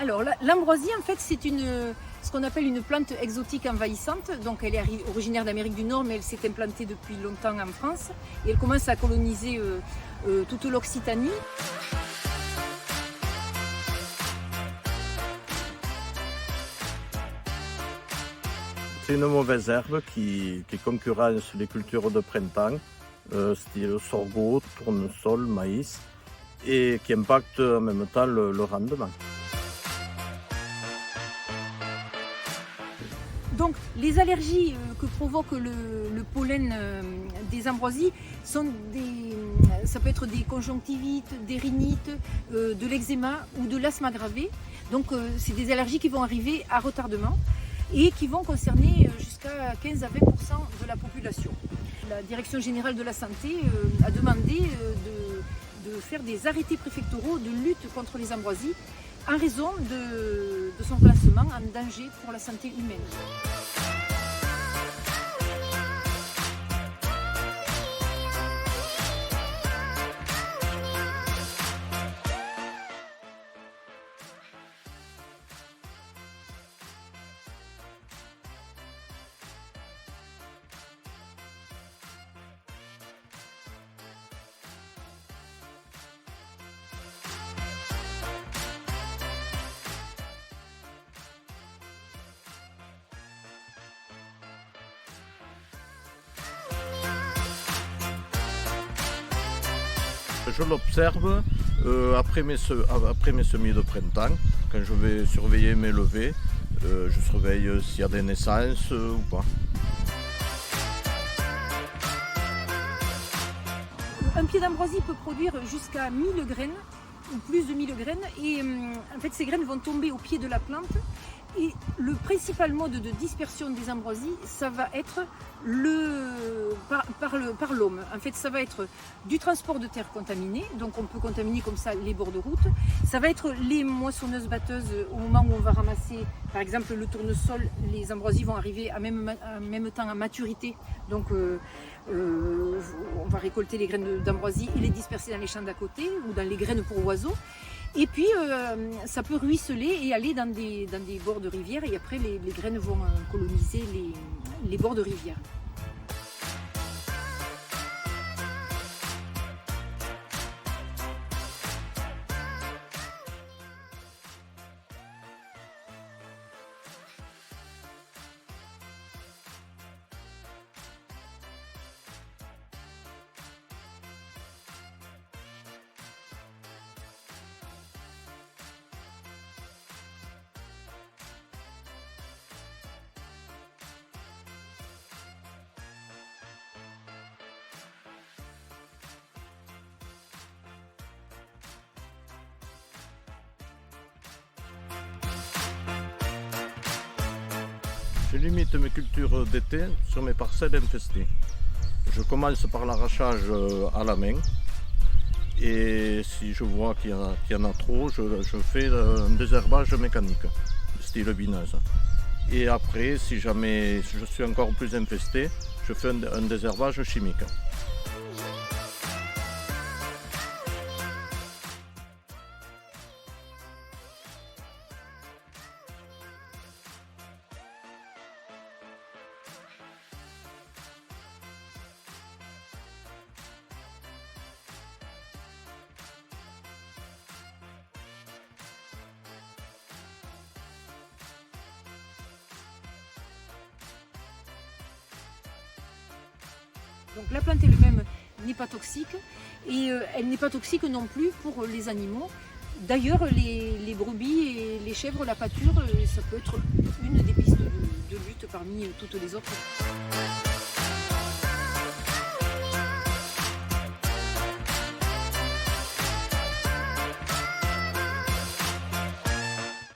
Alors l'ambroisie en fait c'est ce qu'on appelle une plante exotique envahissante. Donc elle est originaire d'Amérique du Nord mais elle s'est implantée depuis longtemps en France et elle commence à coloniser toute l'Occitanie. C'est une mauvaise herbe qui concurrence les cultures de printemps, style sorgho, tournesol, maïs, et qui impacte en même temps le rendement. Donc les allergies que provoque le pollen des ambroisies ça peut être des conjonctivites, des rhinites, de l'eczéma ou de l'asthme aggravé. Donc c'est des allergies qui vont arriver à retardement et qui vont concerner jusqu'à 15 à 20% de la population. La Direction générale de la santé a demandé de faire des arrêtés préfectoraux de lutte contre les ambroisies en raison de son placement en danger pour la santé humaine. Je l'observe après mes semis de printemps, quand je vais surveiller mes levées, je surveille s'il y a des naissances ou pas. Un pied d'ambroisie peut produire jusqu'à 1000 graines ou plus de 1000 graines et en fait ces graines vont tomber au pied de la plante et le principal mode de dispersion des ambroisies ça va être par l'homme. En fait ça va être du transport de terre contaminée, donc on peut contaminer comme ça les bords de route, ça va être les moissonneuses batteuses au moment où on va ramasser par exemple le tournesol, les ambroisies vont arriver en même temps à maturité, donc on va récolter les graines d'ambroisie et les disperser dans les champs d'à côté ou dans les graines pour oiseaux. Et puis ça peut ruisseler et aller dans des bords de rivière et après les graines vont coloniser les bords de rivière. Je limite mes cultures d'été sur mes parcelles infestées. Je commence par l'arrachage à la main et si je vois qu'il y en a trop, je fais un désherbage mécanique, style bineuse. Et après, si jamais je suis encore plus infesté, je fais un désherbage chimique. Donc la plante elle-même n'est pas toxique et elle n'est pas toxique non plus pour les animaux. D'ailleurs les brebis et les chèvres, la pâture, ça peut être une des pistes de lutte parmi toutes les autres.